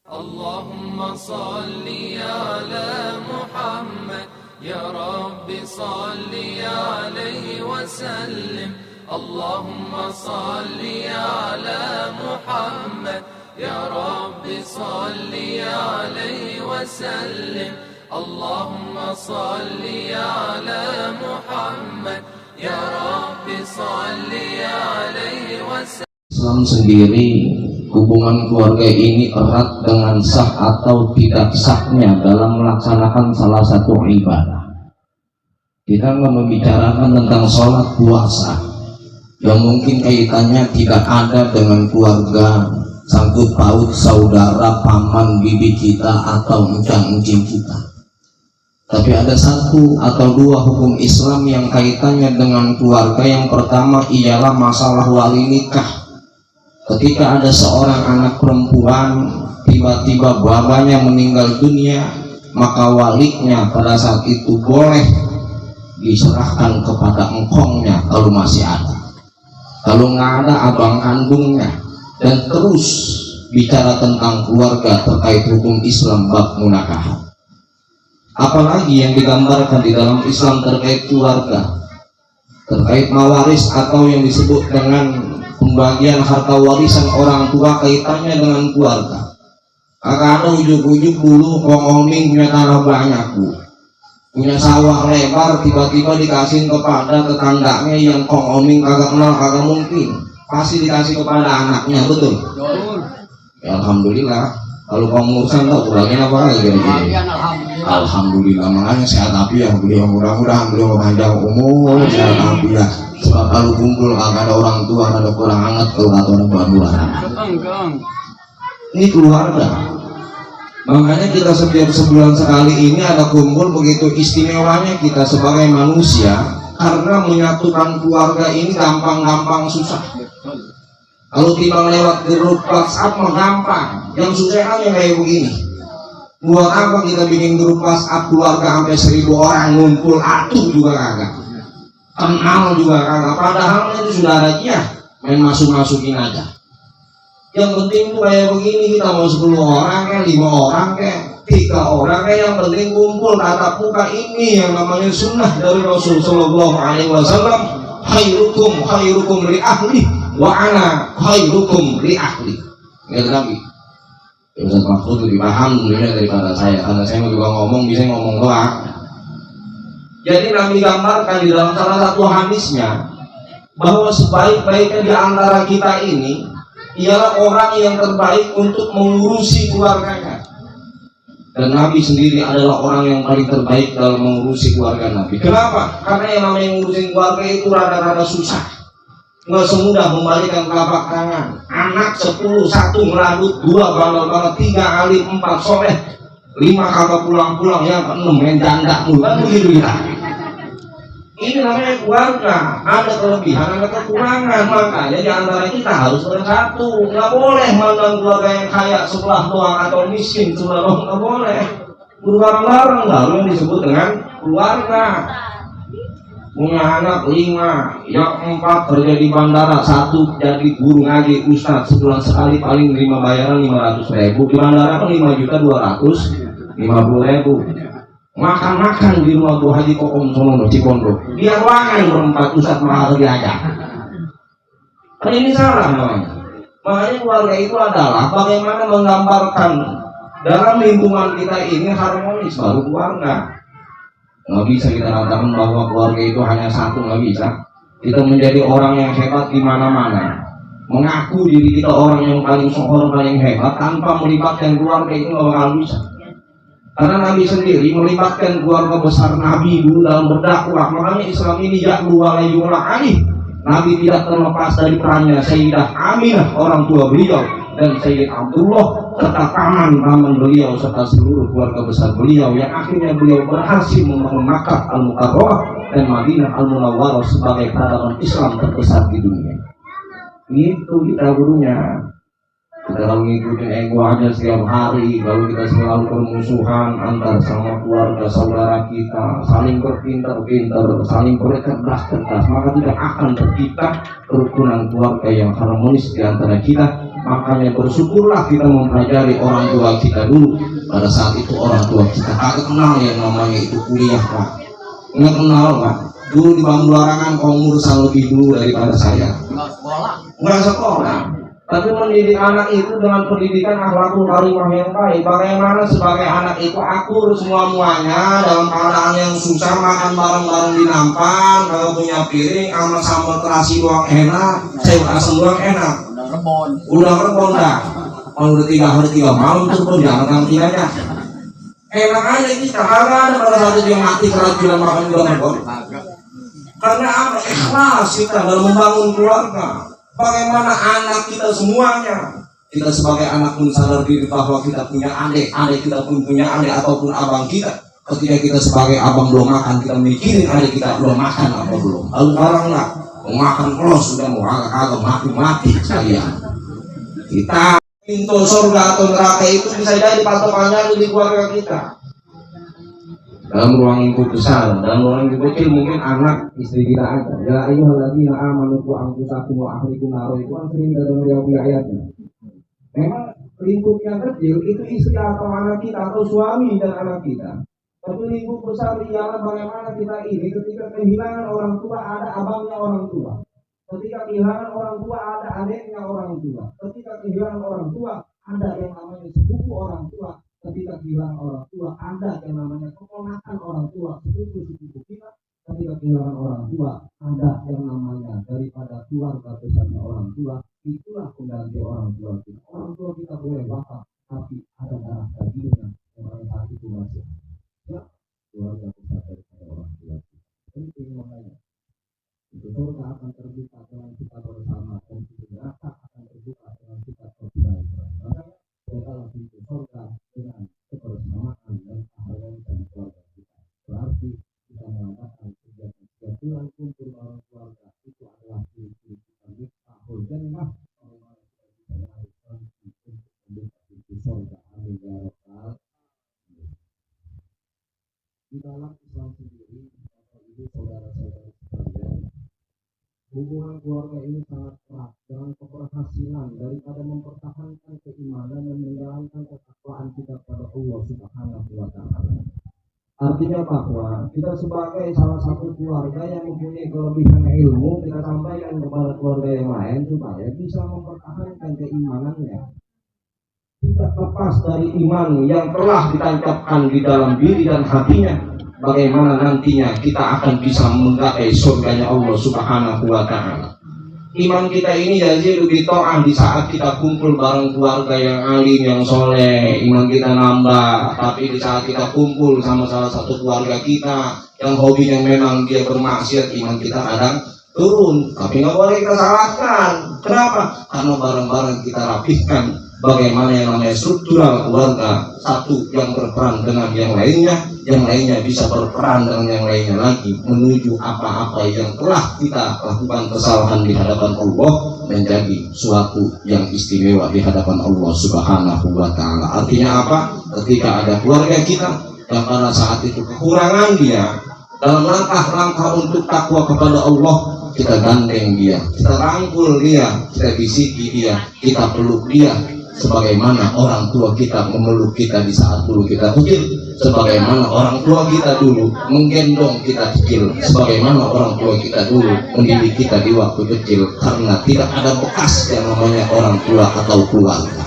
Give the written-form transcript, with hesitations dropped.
Allahumma salli ala Muhammad ya Rabbi salli alaihi wasallim. Allahumma salli ala Muhammad ya Rabbi salli alaihi wasallim. Allahumma salli ala Muhammad ya Rabbi salli alaihi wasallim. Islam sendiri, hubungan keluarga ini erat dengan sah atau tidak sahnya dalam melaksanakan salah satu ibadah. Kita membicarakan tentang sholat puasa yang mungkin kaitannya tidak ada dengan keluarga, sangkut paut saudara, paman, bibi kita atau encang-encing kita. Tapi ada satu atau dua hukum Islam yang kaitannya dengan keluarga. Yang pertama ialah masalah wali nikah. Ketika ada seorang anak perempuan tiba-tiba babanya meninggal dunia, maka walinya pada saat itu boleh diserahkan kepada engkongnya kalau masih ada. Kalau nggak ada, abang kandungnya. Dan terus bicara tentang keluarga terkait hukum Islam bab munakahat. Apalagi yang digambarkan di dalam Islam terkait keluarga, terkait mawaris atau yang disebut dengan pembagian harta warisan orang tua, kaitannya dengan keluarga. Kakak ada ujuk-ujuk dulu Kong Oming punya tanah banyak, Bu, punya sawah lebar, tiba-tiba dikasih kepada tetangganya yang Kong Oming kagak kenal, kagak mungkin pasti dikasih kepada anaknya, betul? Ya, alhamdulillah. Kalau pengurusan tahu bagian apa lagi gini? Alhamdulillah, makanya sehat afiat beliau, mudah-mudahan beliau panjang umur, sehat afiat. Sebab kalau kumpul agak ada orang tua, ada kurang hangat kalau kata orang bulan-bulan. Ini keluarga. Makanya kita setiap sebulan sekali ini ada kumpul, begitu istimewanya kita sebagai manusia, karena menyatukan keluarga ini gampang-gampang susah. Kalau timbang lewat grup WhatsApp mah gampang, yang susah kan yang kayak begini. Buat apa kita bikin grup WhatsApp keluarga sampai 1000 orang ngumpul, atuh juga kagak, kenal juga kagak, padahal itu sudah ada dia, main masuk-masukin aja. Yang penting tuh kayak begini, kita mau 10 orang kayak 5 orang kayak 3 orang kayak, yang penting kumpul tatap muka. Ini yang namanya sunnah dari Rasul Sallallahu Alaihi Wasallam. Khairukum li ahli wa ana khairukum li ahli. Nggak Nabi. Ustaz Mahfud lebih paham dulunya daripada saya, karena saya juga ngomong bisa ngomong doang. Jadi Nabi gambarkan di dalam salah satu hadisnya bahwa sebaik-baiknya di antara kita ini ialah orang yang terbaik untuk mengurusi keluarganya. Dan Nabi sendiri adalah orang yang paling terbaik dalam mengurusi keluarga Nabi. Kenapa? Karena yang namanya mengurusi keluarga itu rada-rada susah. Nggak semudah membalikan telapak tangan. Anak 10, 1 meladut, 2 bandel banget, 3 alim, 4 soleh, 5 kagak pulang-pulang, yang ke-6 main janda mulu, kan begitu kita. Ini namanya keluarga, ada kelebihan, ada kekurangan. Makanya di antara kita harus bersatu. Nggak boleh mandang keluarga yang kaya sebelah doang atau miskin sebelah doang, nggak boleh. Bareng-bareng baru yang disebut dengan keluarga. Punya anak 5, yang 4 kerja di bandara, 1 jadi guru ngaji ustaz, sebulan sekali paling terima bayaran 500.000. Di bandara kan 5.250.000. Makan-makan di rumah Bu Haji Kokom Sonono Cipondo, biar wangan berempat ustaz mahal diajak. Kan ini salah namanya. Makanya keluarga itu adalah bagaimana menggambarkan dalam lingkungan kita ini harmonis, baru keluarga. Nggak bisa kita katakan bahwa keluarga itu hanya satu, nggak bisa. Kita menjadi orang yang hebat di mana-mana, mengaku diri kita orang yang paling sohor, paling hebat, tanpa melibatkan keluarga itu nggak bakal bisa. Karena Nabi sendiri melibatkan keluarga besar Nabi dulu dalam berdakwah. Makanya Islam ini ya'lu wa la yu'la alih. Nabi tidak terlepas dari perannya Sayyidah Aminah, orang tua beliau, dan Sayyid Abdullah serta paman beliau serta seluruh keluarga besar beliau, yang akhirnya beliau berhasil membangun Makkah Al-Mukarramah dan Madinah Al-Munawwarah sebagai peradaban Islam terbesar di dunia. Itu kita gurunya. Kita kalau ngikutin ego aja setiap hari, kalau kita selalu permusuhan antar sama keluarga saudara kita, saling berpintar-pintar, saling bercerdas-cerdas, maka tidak akan tercipta kerukunan keluarga yang harmonis di antara kita, Makanya bersyukurlah kita mempelajari orang tua kita dulu. Pada saat itu orang tua kita kagak kenal yang namanya itu kuliah, Pak. Nggak kenal, Pak. Dulu di bangku larangan kaum urusan lebih dulu daripada saya. Nggak sekolah. Tapi mendidik anak itu dengan pendidikan akhlakul karimah yang baik. Bagaimana sebagai anak itu akur semua-muanya dalam keadaan yang susah, makan bareng-bareng di nampan, kalau punya piring sama sambal terasi doang enak, sayur asam doang enak. Udah rebon dah. Kalau udah 3 malam tuh pun jangan tiganya. Enak aja kita, kagak ada pada saat itu yang mati keracunan makan udah rebon. Karena apa? Ikhlas kita dalam membangun keluarga. Bagaimana anak kita semuanya, kita sebagai anak pun sadar diri bahwa kita punya adik kita pun punya adik ataupun abang kita. Ketika kita sebagai abang belum makan, kita mikirin adik kita belum makan apa belum. Lalu barang lah, mau makan kalau sudah mau agak mati sekalian. Kita pintu surga atau neraka itu bisa jadi patokannya di keluarga kita. Dalam ruang lingkup besar, dalam ruang lingkup kecil mungkin anak istri kita aja. Ya ayyuhalladzina amanu qu anfusakum wa ahlikum nar, itu kan sering dalam ayatnya. Memang lingkup yang kecil itu istri atau anak kita atau suami dan anak kita. Tapi lingkup besar ialah bagaimana kita ini ketika kehilangan orang tua ada abangnya orang tua. Ketika kehilangan orang tua ada adiknya orang tua. Ketika kehilangan orang tua ada yang namanya sepupu orang tua. Ketika kehilangan orang tua ada yang namanya keponakan orang tua, sepupu kita. Ketika kehilangan orang tua ada yang namanya daripada keluarga besarnya orang tua. Itulah pengganti orang tua kita. Orang tua kita boleh wafat, tapi ada darah dagingnya yang pada saat itu masih ya keluarga besar daripada orang tua kita. Penting makanya itu surga akan terbuka dengan kita bersama, dan itu neraka akan terbuka dengan kita bersama. Makanya adalah pintu surga dengan kebersamaan dan keharmonisan dan keluarga kita. Berarti kita mengatakan kegiatan setiap bulan kumpul bareng keluarga itu adalah ciri-ciri kita miftahul jannah. Orang-orang yang bisa melakukan untuk membuka pintu surga. Amin ya rabbal alamin. Di dalam Islam sendiri, Bapak Ibu saudara-saudara sekalian, hubungan keluarga ini sangat erat dengan keberhasilan daripada mempertahankan keimanan dan menjalankan ketakwaan kita pada Allah Subhanahu wa Ta'ala. Artinya bahwa kita sebagai salah satu keluarga yang mempunyai kelebihan ilmu, kita sampaikan kepada keluarga yang lain supaya bisa mempertahankan keimanannya. Tidak lepas dari iman yang telah ditancapkan di dalam diri dan hatinya. Bagaimana nantinya kita akan bisa menggapai surganya Allah Subhanahu wa Ta'ala. Iman kita ini yazidu bi ta'ah di saat kita kumpul bareng keluarga yang alim, yang soleh, iman kita nambah. Tapi di saat kita kumpul sama salah satu keluarga kita yang hobinya memang dia bermaksiat, iman kita kadang turun. Tapi nggak boleh kita salahkan. Kenapa? Karena bareng-bareng kita rapihkan bagaimana yang namanya struktural keluarga. Satu yang berperan dengan yang lainnya bisa berperan dengan yang lainnya lagi menuju apa-apa yang telah kita lakukan kesalahan di hadapan Allah menjadi suatu yang istimewa di hadapan Allah Subhanahu wa Ta'ala. Artinya apa? Ketika ada keluarga kita yang pada saat itu kekurangan dia, dalam langkah-langkah untuk takwa kepada Allah, kita gandeng dia, kita rangkul dia, kita bisiki dia, kita peluk dia, sebagaimana orang tua kita memeluk kita di saat dulu kita kecil, sebagaimana orang tua kita dulu menggendong kita kecil, sebagaimana orang tua kita dulu mendidik kita di waktu kecil, karena tidak ada bekas yang namanya orang tua atau keluarga.